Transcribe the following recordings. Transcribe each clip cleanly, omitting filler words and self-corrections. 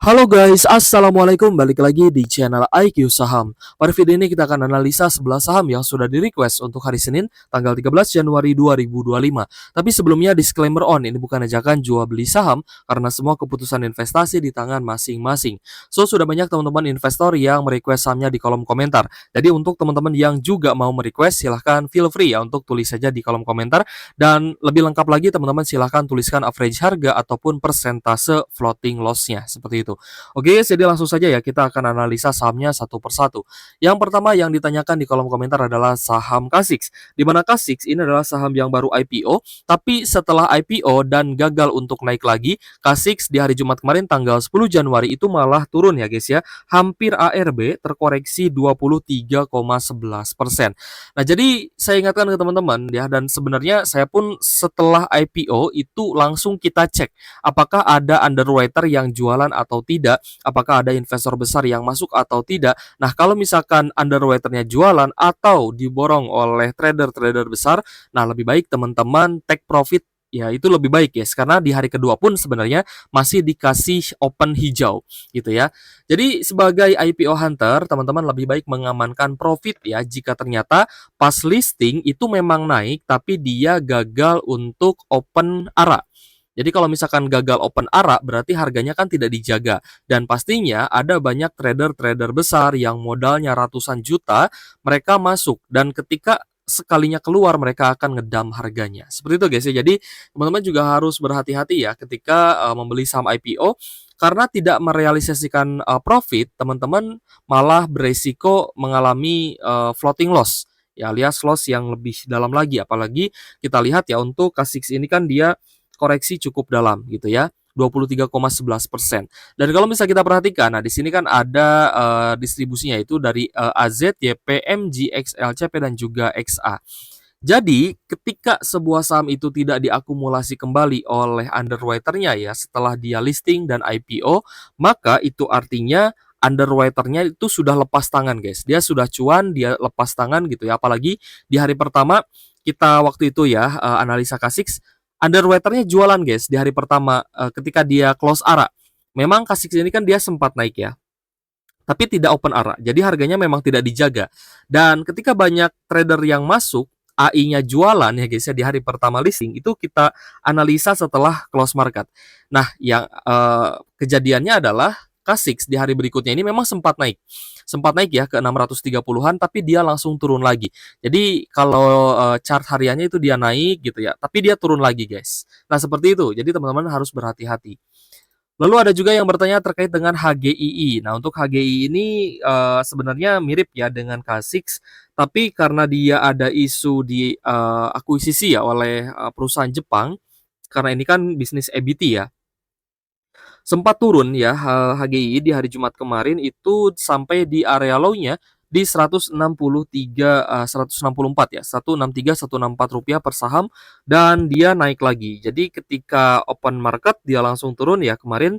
Halo guys, assalamualaikum. Balik lagi di channel IQ Saham. Pada video ini kita akan analisa 11 saham yang sudah di request untuk hari Senin, tanggal 13 Januari 2025. Tapi sebelumnya disclaimer on, ini bukan ajakan jual beli saham karena semua keputusan investasi di tangan masing-masing. So sudah banyak teman-teman investor yang merequest sahamnya di kolom komentar. Jadi untuk teman-teman yang juga mau merequest, silahkan feel free ya untuk tulis saja di kolom komentar. Dan lebih lengkap lagi teman-teman silahkan tuliskan average harga ataupun persentase floating loss-nya seperti itu. Oke, jadi langsung saja ya kita akan analisa sahamnya satu persatu. Yang pertama yang ditanyakan di kolom komentar adalah saham Kasix. Di mana Kasix ini adalah saham yang baru IPO, tapi setelah IPO dan gagal untuk naik lagi, Kasix di hari Jumat kemarin tanggal 10 Januari itu malah turun ya guys ya. Hampir ARB terkoreksi 23,11%. Nah, jadi saya ingatkan ke teman-teman ya, dan sebenarnya saya pun setelah IPO itu langsung kita cek apakah ada underwriter yang jualan atau tidak, apakah ada investor besar yang masuk atau tidak. Nah, kalau misalkan underwriternya jualan atau diborong oleh trader-trader besar, nah lebih baik teman-teman take profit. Ya, itu lebih baik guys, karena di hari kedua pun sebenarnya masih dikasih open hijau gitu ya. Jadi sebagai IPO hunter, teman-teman lebih baik mengamankan profit ya jika ternyata pas listing itu memang naik tapi dia gagal untuk open ARA. Jadi kalau misalkan gagal open ARA berarti harganya kan tidak dijaga, dan pastinya ada banyak trader-trader besar yang modalnya ratusan juta, mereka masuk dan ketika sekalinya keluar mereka akan ngedam harganya. Seperti itu guys ya. Jadi teman-teman juga harus berhati-hati ya ketika membeli saham IPO, karena tidak merealisasikan profit, teman-teman malah beresiko mengalami floating loss ya, alias loss yang lebih dalam lagi. Apalagi kita lihat ya untuk Kasix ini kan dia koreksi cukup dalam gitu ya, 23,11%. Dan kalau misalnya kita perhatikan, nah di sini kan ada distribusinya itu dari AZ, YP, MG, XLCP dan juga XA. Jadi ketika sebuah saham itu tidak diakumulasi kembali oleh underwriternya ya setelah dia listing dan IPO, maka itu artinya underwriternya itu sudah lepas tangan guys. Dia sudah cuan, dia lepas tangan gitu ya. Apalagi di hari pertama kita waktu itu ya analisa Kasix, underwriternya jualan guys di hari pertama ketika dia close ARA. Memang Kasix ini kan dia sempat naik ya, tapi tidak open ARA. Jadi harganya memang tidak dijaga. Dan ketika banyak trader yang masuk, AI-nya jualan ya guys ya di hari pertama listing, itu kita analisa setelah close market. Nah, yang kejadiannya adalah Kasix di hari berikutnya ini memang sempat naik. Sempat naik ya ke 630-an tapi dia langsung turun lagi. Jadi kalau chart hariannya itu dia naik gitu ya, tapi dia turun lagi guys. Nah, seperti itu. Jadi teman-teman harus berhati-hati. Lalu ada juga yang bertanya terkait dengan HGII. Nah, untuk HGII ini sebenarnya mirip ya dengan Kasix, tapi karena dia ada isu di akuisisi ya oleh perusahaan Jepang, karena ini kan bisnis EBIT ya, sempat turun ya HGII di hari Jumat kemarin itu sampai di area low-nya di 163 164 ya, 163 164 rupiah per saham, dan dia naik lagi. Jadi ketika open market dia langsung turun ya kemarin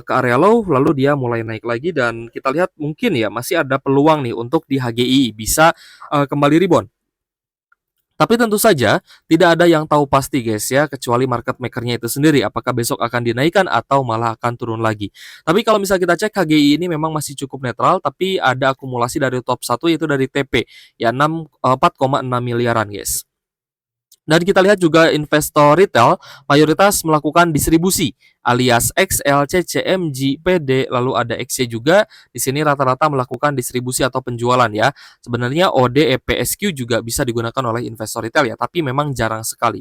ke area low, lalu dia mulai naik lagi dan kita lihat mungkin ya masih ada peluang nih untuk di HGII bisa kembali rebound. Tapi tentu saja tidak ada yang tahu pasti guys ya, kecuali market makernya itu sendiri apakah besok akan dinaikkan atau malah akan turun lagi. Tapi kalau misalnya kita cek HGI ini memang masih cukup netral, tapi ada akumulasi dari top 1 yaitu dari TP ya 4,6 miliaran guys. Dan kita lihat juga investor retail mayoritas melakukan distribusi alias XL, CCM, PD, lalu ada XC juga. Di sini rata-rata melakukan distribusi atau penjualan ya. Sebenarnya OD, EPSQ juga bisa digunakan oleh investor retail ya, tapi memang jarang sekali.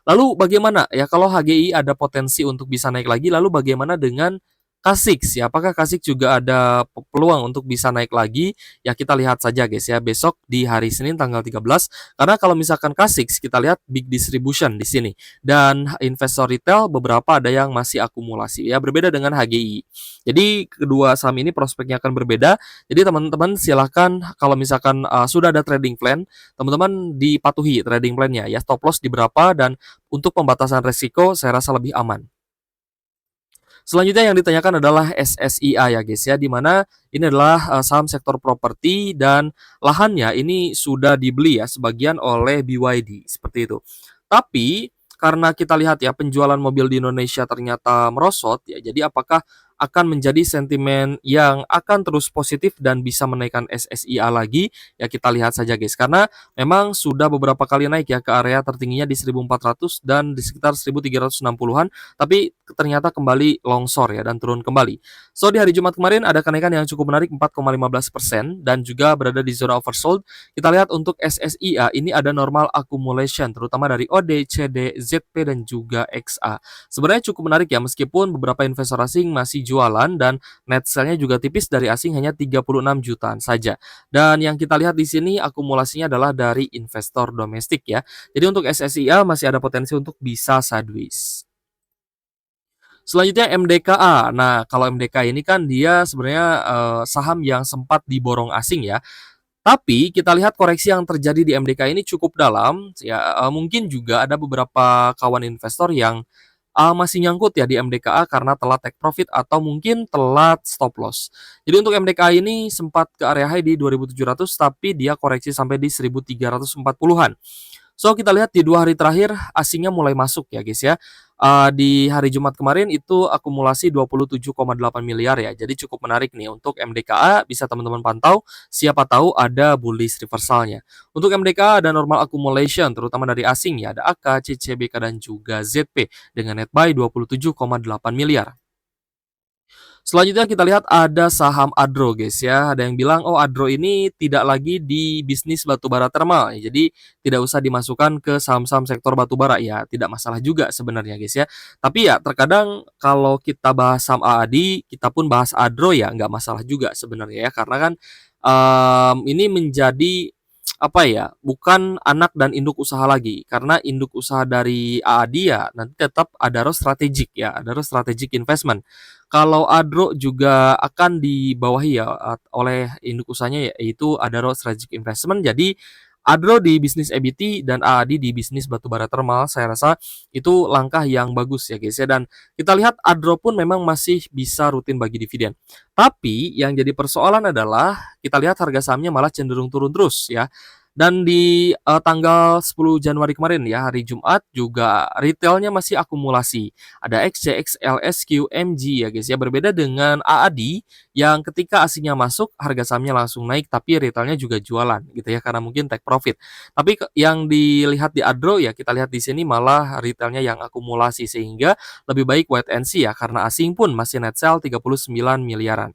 Lalu bagaimana ya kalau HGI ada potensi untuk bisa naik lagi, lalu bagaimana dengan Kasix ya, apakah Kasix juga ada peluang untuk bisa naik lagi? Ya kita lihat saja guys ya besok di hari Senin tanggal 13. Karena kalau misalkan Kasix kita lihat big distribution di sini, dan investor retail beberapa ada yang masih akumulasi ya, berbeda dengan HGI. Jadi kedua saham ini prospeknya akan berbeda. Jadi teman-teman silahkan kalau misalkan sudah ada trading plan, teman-teman dipatuhi trading plannya ya, stop loss di berapa, dan untuk pembatasan resiko saya rasa lebih aman. Selanjutnya yang ditanyakan adalah SSIA ya guys ya, di mana ini adalah saham sektor properti dan lahannya ini sudah dibeli ya sebagian oleh BYD seperti itu. Tapi karena kita lihat ya penjualan mobil di Indonesia ternyata merosot ya, jadi apakah akan menjadi sentimen yang akan terus positif dan bisa menaikkan SSIA lagi, ya kita lihat saja guys. Karena memang sudah beberapa kali naik ya ke area tertingginya di 1400 dan di sekitar 1360-an, tapi ternyata kembali longsor ya dan turun kembali. So di hari Jumat kemarin ada kenaikan yang cukup menarik 4,15% dan juga berada di zona oversold. Kita lihat untuk SSIA ini ada normal accumulation terutama dari OD, CD, ZP dan juga XA. Sebenarnya cukup menarik ya meskipun beberapa investor asing masih jualan dan net sell-nya juga tipis dari asing hanya 36 jutaan saja. Dan yang kita lihat di sini akumulasinya adalah dari investor domestik ya. Jadi untuk SSIA masih ada potensi untuk bisa sideways. Selanjutnya MDKA. Nah, kalau MDKA ini kan dia sebenarnya saham yang sempat diborong asing ya. Tapi kita lihat koreksi yang terjadi di MDKA ini cukup dalam ya, mungkin juga ada beberapa kawan investor yang masih nyangkut ya di MDKA karena telat take profit atau mungkin telat stop loss. Jadi untuk MDKA ini sempat ke area high di 2.700 tapi dia koreksi sampai di 1.340-an. So kita lihat di 2 hari terakhir asingnya mulai masuk ya guys ya. Di hari Jumat kemarin itu akumulasi 27,8 miliar ya. Jadi cukup menarik nih untuk MDKA bisa teman-teman pantau, siapa tahu ada bullish reversalnya. Untuk MDKA ada normal accumulation terutama dari asing ya, ada AK, CCBK dan juga ZP dengan net buy 27,8 miliar. Selanjutnya kita lihat ada saham Adro guys ya. Ada yang bilang oh Adro ini tidak lagi di bisnis batubara thermal. Jadi tidak usah dimasukkan ke saham-saham sektor batubara ya. Tidak masalah juga sebenarnya guys ya. Tapi ya terkadang kalau kita bahas saham AAD, kita pun bahas Adro ya nggak masalah juga sebenarnya ya. Karena kan ini menjadi apa ya, bukan anak dan induk usaha lagi. Karena induk usaha dari AAD ya nanti tetap Adaro Strategic ya, Adaro Strategic Investment. Kalau Adro juga akan dibawahi ya oleh induk usahanya yaitu Adaro Strategic Investment. Jadi Adro di bisnis EBT dan AAD di bisnis batubara thermal. Saya rasa itu langkah yang bagus ya guys ya. Dan kita lihat Adro pun memang masih bisa rutin bagi dividen. Tapi yang jadi persoalan adalah kita lihat harga sahamnya malah cenderung turun terus ya. Dan di tanggal 10 Januari kemarin ya, hari Jumat juga retailnya masih akumulasi. Ada XC, XL, SQ, MG ya guys ya. Berbeda dengan AAD yang ketika asingnya masuk harga sahamnya langsung naik tapi retailnya juga jualan gitu ya karena mungkin take profit. Tapi yang dilihat di Adro ya kita lihat di sini malah retailnya yang akumulasi sehingga lebih baik wait and see ya karena asing pun masih net sell 39 miliaran.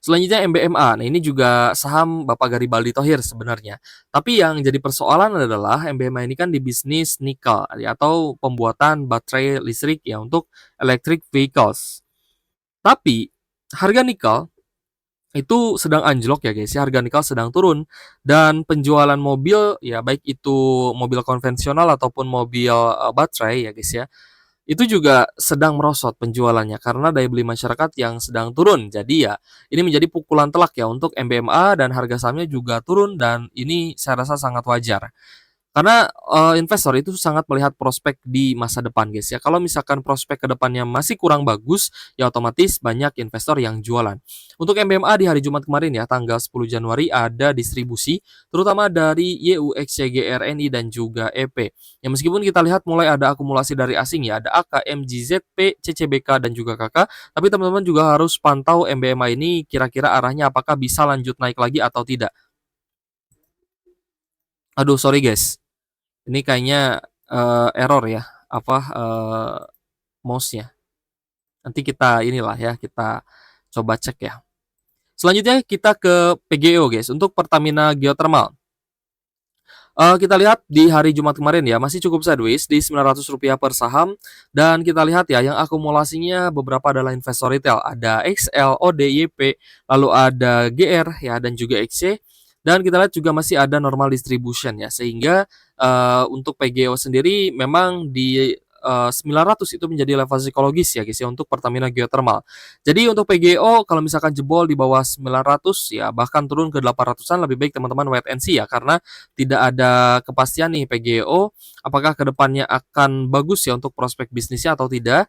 Selanjutnya MBMA. Nah, ini juga saham Bapak Garibaldi Thohir sebenarnya. Tapi yang jadi persoalan adalah MBMA ini kan di bisnis nikel ya, atau pembuatan baterai listrik ya untuk electric vehicles. Tapi harga nikel itu sedang anjlok ya guys ya, harga nikel sedang turun dan penjualan mobil ya baik itu mobil konvensional ataupun mobil baterai ya guys ya itu juga sedang merosot penjualannya karena daya beli masyarakat yang sedang turun. Jadi ya ini menjadi pukulan telak ya untuk MBMA dan harga sahamnya juga turun dan ini saya rasa sangat wajar. Karena investor itu sangat melihat prospek di masa depan guys ya. Kalau misalkan prospek ke depannya masih kurang bagus, ya otomatis banyak investor yang jualan. Untuk MBMA di hari Jumat kemarin ya, tanggal 10 Januari ada distribusi terutama dari YUXCGRNI dan juga EP. Ya meskipun kita lihat mulai ada akumulasi dari asing ya, ada AK, MGZP, CCBK dan juga KK, tapi teman-teman juga harus pantau MBMA ini kira-kira arahnya apakah bisa lanjut naik lagi atau tidak. Aduh sorry guys. Ini kayaknya, error ya, apa, mouse-nya. Nanti kita inilah ya, kita coba cek ya. Selanjutnya kita ke PGO guys, untuk Pertamina Geothermal. Kita lihat di hari Jumat kemarin ya, masih cukup sideways di Rp900 per saham. Dan kita lihat ya, yang akumulasinya beberapa adalah investor retail. Ada XL, OD, YP, lalu ada GR ya, dan juga XC. Dan kita lihat juga masih ada normal distribution ya, sehingga untuk PGO sendiri memang di 900 itu menjadi level psikologis ya guys ya untuk Pertamina Geothermal. Jadi untuk PGO kalau misalkan jebol di bawah 900 ya bahkan turun ke 800-an lebih baik teman-teman wait and see ya karena tidak ada kepastian nih PGO apakah kedepannya akan bagus ya untuk prospek bisnisnya atau tidak.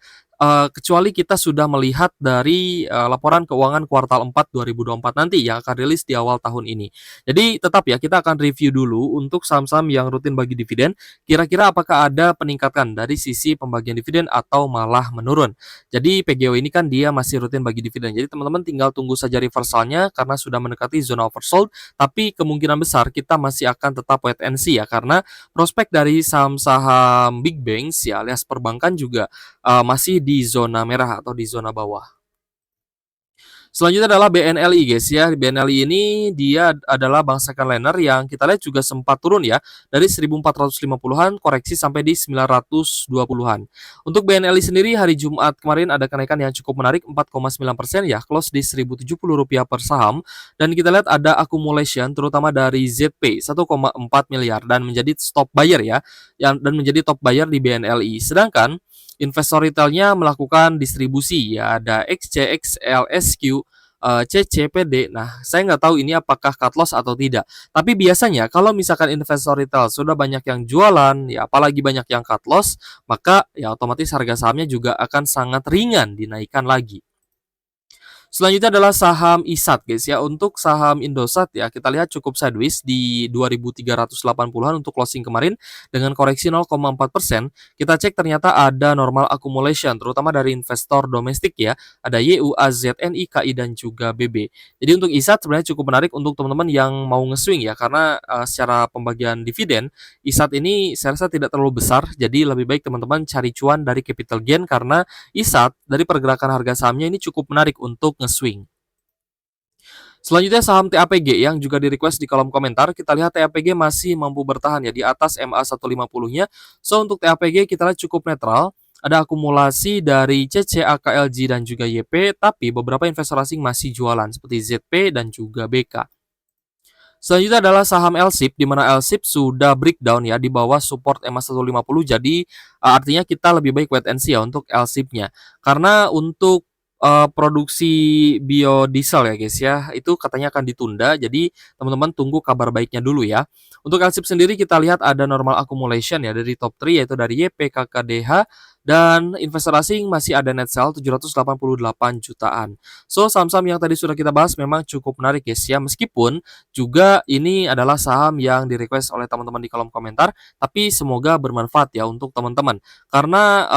kecuali kita sudah melihat dari, laporan keuangan kuartal 4 2024 nanti yang akan rilis di awal tahun ini. Jadi tetap ya, kita akan review dulu untuk saham-saham yang rutin bagi dividen, kira-kira apakah ada peningkatan dari sisi pembagian dividen atau malah menurun. Jadi PGO ini kan dia masih rutin bagi dividen, jadi teman-teman tinggal tunggu saja reversalnya karena sudah mendekati zona oversold, tapi kemungkinan besar kita masih akan tetap wait and see ya, karena prospek dari saham-saham big banks ya alias perbankan juga masih di zona merah atau di zona bawah. Selanjutnya adalah BNLI guys ya. BNLI ini dia adalah bank second liner yang kita lihat juga sempat turun ya dari 1450-an koreksi sampai di 920-an. Untuk BNLI sendiri hari Jumat kemarin ada kenaikan yang cukup menarik 4,9% ya, close di Rp1.070 per saham, dan kita lihat ada accumulation terutama dari ZP 1,4 miliar dan menjadi stop buyer ya, dan menjadi top buyer di BNLI. Sedangkan investor retailnya melakukan distribusi ya, ada XC, XL, SQ, CCPD. Nah, saya nggak tahu ini apakah cut loss atau tidak. Tapi biasanya kalau misalkan investor retail sudah banyak yang jualan, ya apalagi banyak yang cut loss, maka ya otomatis harga sahamnya juga akan sangat ringan dinaikkan lagi. Selanjutnya adalah saham ISAT guys ya. Untuk saham Indosat ya, kita lihat cukup sideways di 2.380-an untuk closing kemarin dengan koreksi 0,4%. Kita cek ternyata ada normal accumulation terutama dari investor domestik ya. Ada YU, AZ, NIKI dan juga BB. Jadi untuk ISAT sebenarnya cukup menarik untuk teman-teman yang mau nge-swing ya, karena secara pembagian dividen ISAT ini saya rasa tidak terlalu besar. Jadi lebih baik teman-teman cari cuan dari capital gain, karena ISAT dari pergerakan harga sahamnya ini cukup menarik untuk nge-swing. Selanjutnya saham TAPG yang juga di-request di kolom komentar. Kita lihat TAPG masih mampu bertahan ya di atas MA 150-nya. So untuk TAPG kita lihat cukup netral. Ada akumulasi dari CC, AKLG dan juga YP, tapi beberapa investor asing masih jualan seperti ZP dan juga BK. Selanjutnya adalah saham LSIP, di mana LSIP sudah breakdown ya di bawah support MA 150. Jadi artinya kita lebih baik wait and see ya untuk LSIP-nya. Karena untuk produksi biodiesel ya guys ya, itu katanya akan ditunda. Jadi teman-teman tunggu kabar baiknya dulu ya. Untuk LSIP sendiri kita lihat ada normal accumulation ya dari top 3 yaitu dari YP, KKDH, dan investor asing masih ada net sell 788 jutaan. So saham-saham yang tadi sudah kita bahas memang cukup menarik guys ya, meskipun juga ini adalah saham yang di-request oleh teman-teman di kolom komentar, tapi semoga bermanfaat ya untuk teman-teman. Karena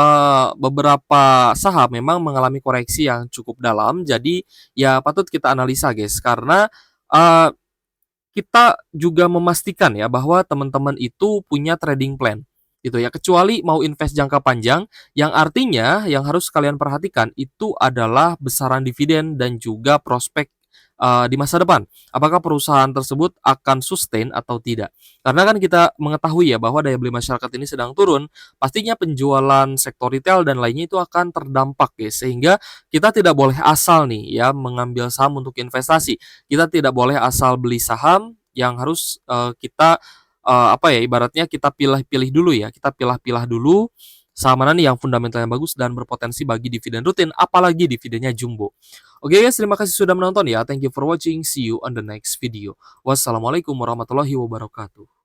beberapa saham memang mengalami koreksi yang cukup dalam, jadi ya patut kita analisa guys, karena eee, kita juga memastikan ya bahwa teman-teman itu punya trading plan gitu ya. Kecuali mau invest jangka panjang, yang artinya yang harus kalian perhatikan itu adalah besaran dividen dan juga prospek di masa depan. Apakah perusahaan tersebut akan sustain atau tidak? Karena kan kita mengetahui ya bahwa daya beli masyarakat ini sedang turun, pastinya penjualan sektor retail dan lainnya itu akan terdampak ya. Sehingga kita tidak boleh asal nih ya mengambil saham untuk investasi. Kita tidak boleh asal beli saham, yang harus kita apa ya, ibaratnya kita pilih-pilih dulu ya. Kita pilah-pilah dulu saham mana nih yang fundamentalnya bagus dan berpotensi bagi dividen rutin, apalagi dividennya jumbo. Oke guys, terima kasih sudah menonton ya. Thank you for watching. See you on the next video. Wassalamualaikum warahmatullahi wabarakatuh.